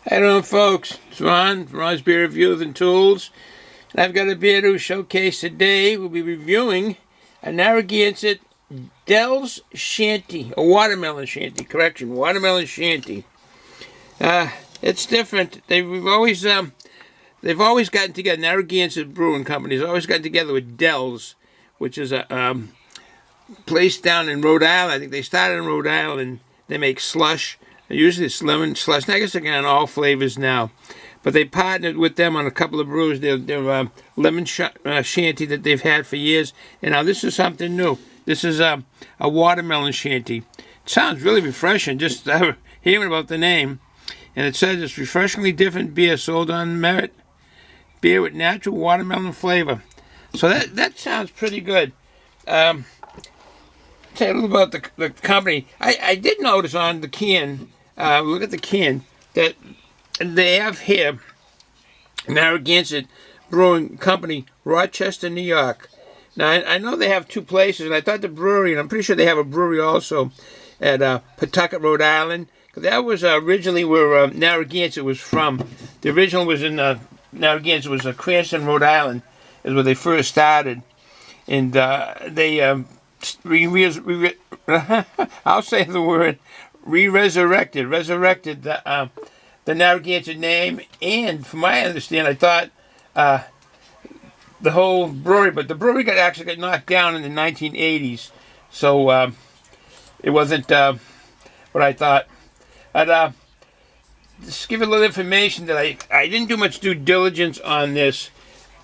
How you doing, folks? It's Ron from Ron's Beer Reviews and Tools. And I've got a beer to showcase today. We'll be reviewing a Narragansett Dell's Shanty, a watermelon shanty, watermelon shanty. It's different. They've always gotten together. Narragansett Brewing Company has always gotten together with Dell's, which is a place down in Rhode Island. I think they started in Rhode Island. They make slush. Usually it's lemon slush. And I guess they're getting all flavors now. But they partnered with them on a couple of brews. They're lemon shanty that they've had for years. And now this is something new. This is a watermelon shanty. It sounds really refreshing just hearing about the name. And it says it's refreshingly different beer sold on merit. Beer with natural watermelon flavor. So that sounds pretty good. Tell you a little about the company. I did notice on the can, look at the can, that they have here Narragansett Brewing Company, Rochester, New York. Now, I know they have two places, and I thought the brewery, and I'm pretty sure they have a brewery also at PAWTUCKET, Rhode Island. Because that was originally where Narragansett was from. The original was in Narragansett, was Cranston, Rhode Island, is where they first started. And they... I'll say the word, resurrected the Narragansett name, and from my understanding, I thought the whole brewery, but the brewery actually got knocked down in the 1980s, so it wasn't what I thought. But just give you a little information that I didn't do much due diligence on this.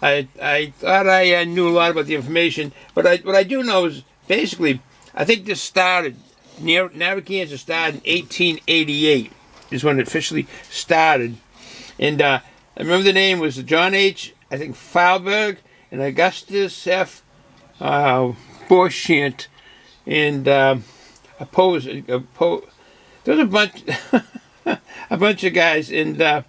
I thought I knew a lot about the information, but what I do know is, basically, I think this started, Narragansett started in 1888, is when it officially started. And I remember the name was John H., I think, Feilberg, and Augustus F. Borchant, and there was a bunch, a bunch of guys, and I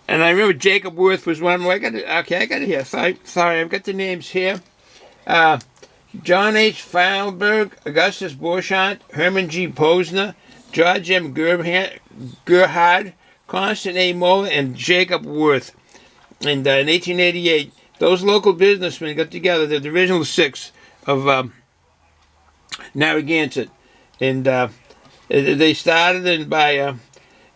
remember Jacob Worth was one of them. I got it here. Sorry, I've got the names here. John H. Feilberg, Augustus Borchant, Herman G. Posner, George M. Gerhard, Constant A. Moeller, and Jacob Worth. And in 1888, those local businessmen got together. They're the original six of Narragansett. And they started, and by in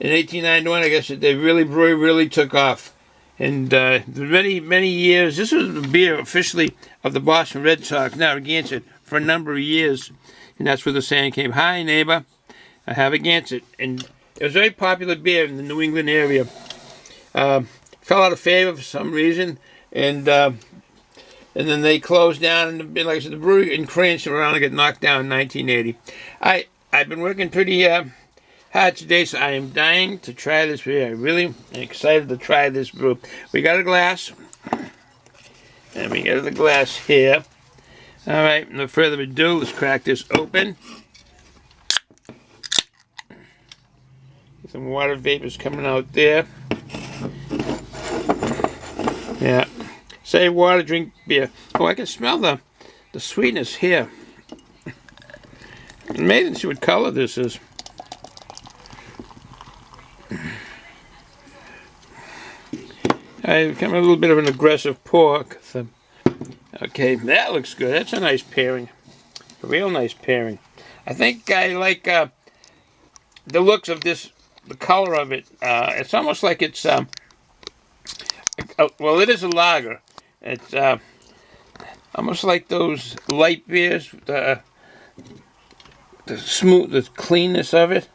1891, I guess, the brewery really took off. And many years, this was the beer officially of the Boston Red Sox, Narragansett, for a number of years. And that's where the saying came, "Hi, neighbor, I have a Gansett." And it was a very popular beer in the New England area. Fell out of favor for some reason. And then they closed down. And like I said, the brewery in Cranston around got knocked down in 1980. I've been working pretty hard today, so I am dying to try this beer. I really am excited to try this brew. We got a glass, and we got the glass here. All right, no further ado, let's crack this open. Some water vapors coming out there. Yeah, say water, drink beer. Oh, I can smell the sweetness here. Amazing to see what color this is. I got a little bit of an aggressive pour. Okay, that looks good. That's a nice pairing. A real nice pairing. I think I like the looks of this, the color of it. It's almost like it's, well, it is a lager. It's almost like those light beers, the smooth, the cleanness of it.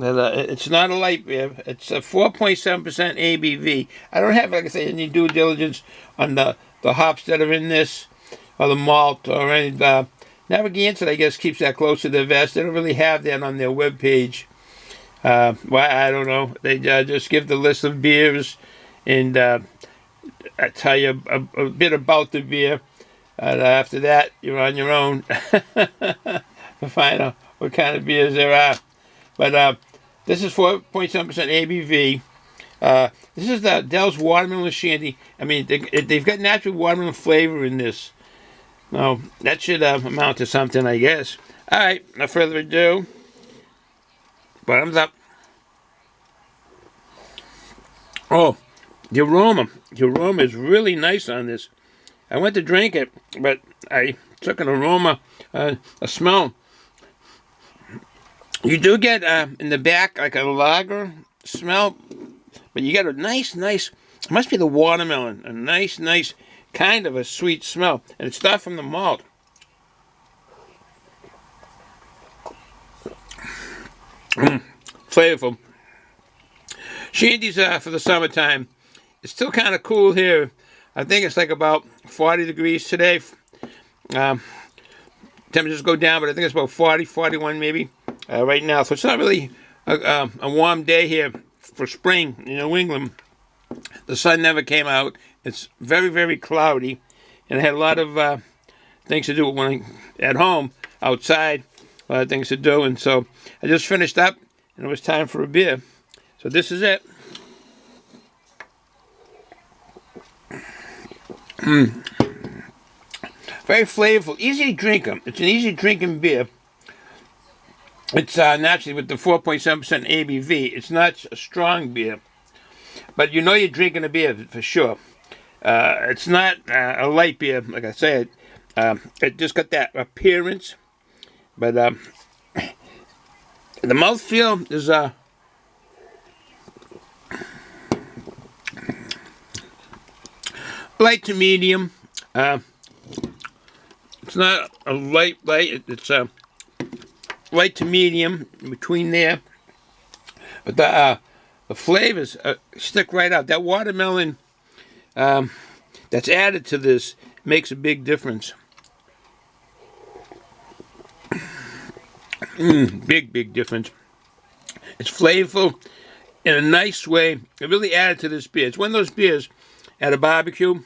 It's not a light beer. It's a 4.7% ABV. I don't have, like I say, any due diligence on the hops that are in this, or the malt, or any. Narragansett, I guess, keeps that close to their vest. They don't really have that on their webpage. Well, I don't know. They just give the list of beers, and I tell you a bit about the beer. After that, you're on your own to find out what kind of beers there are. But this is 4.7% ABV. This is the Dell's Watermelon Shandy. I mean, they've got natural watermelon flavor in this. Now, that should amount to something, I guess. All right, no further ado. Bottoms up. Oh, the aroma. The aroma is really nice on this. I went to drink it, but I took an aroma, a smell. You do get in the back like a lager smell, but you get a nice, it must be the watermelon, a nice kind of a sweet smell. And it's not from the malt. Flavorful. Shandy's for the summertime. It's still kind of cool here. I think it's like about 40 degrees today. Temperatures go down, but I think it's about 40, 41 maybe right now. So it's not really a warm day here for spring in New England. The sun never came out. It's very, very cloudy. And I had a lot of things to do when I at home, outside. A lot of things to do. And so I just finished up, and it was time for a beer. So this is it. Very flavorful, easy to drink them. It's an easy drinking beer. It's naturally with the 4.7% ABV. It's not a strong beer, but you know you're drinking a beer for sure. It's not a light beer, like I said. It just got that appearance, but the mouthfeel is light to medium. It's not a light. It's light to medium in between there. But the flavors stick right out. That watermelon that's added to this makes a big difference. Big difference. It's flavorful in a nice way. It really added to this beer. It's one of those beers at a barbecue,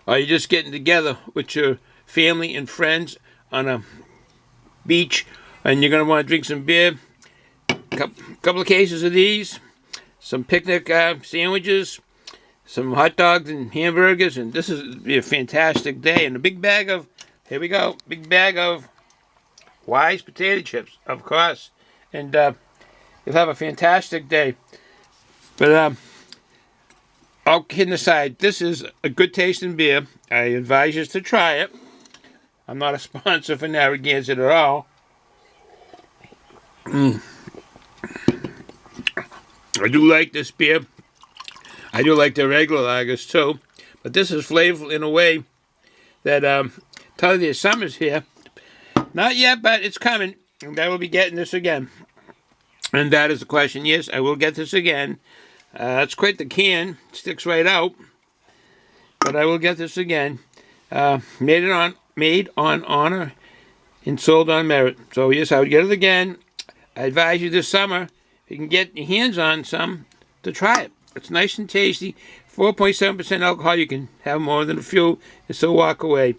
or you're just getting together with your family and friends on a beach, and you're going to want to drink some beer. Couple of cases of these, some picnic sandwiches, some hot dogs and hamburgers, and this is be a fantastic day. And a big bag of, here we go, big bag of Wise potato chips, of course. And you'll have a fantastic day. But all kidding aside, this is a good tasting beer. I advise you to try it. I'm not a sponsor for Narragansett at all. I do like this beer. I do like the regular lagers too. But this is flavorful in a way that tell you the summer's here. Not yet, but it's coming. And I will be getting this again. And that is the question. Yes, I will get this again. It's quite the can. It sticks right out. But I will get this again. Made on honor and sold on merit. So yes, I would get it again. I advise you this summer, if you can get your hands on some, to try it. It's nice and tasty. 4.7% alcohol. You can have more than a few and still walk away.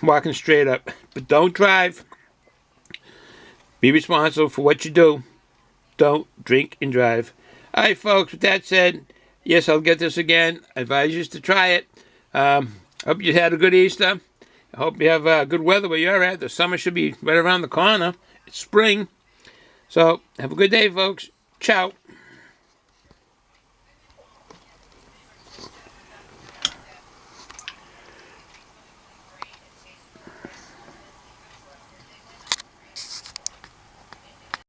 Walking straight up. But don't drive. Be responsible for what you do. Don't drink and drive. All right, folks, with that said, yes, I'll get this again. I advise you to try it. Hope you had a good Easter. I hope you have good weather where you're at. The summer should be right around the corner. It's spring. So, have a good day, folks. Ciao.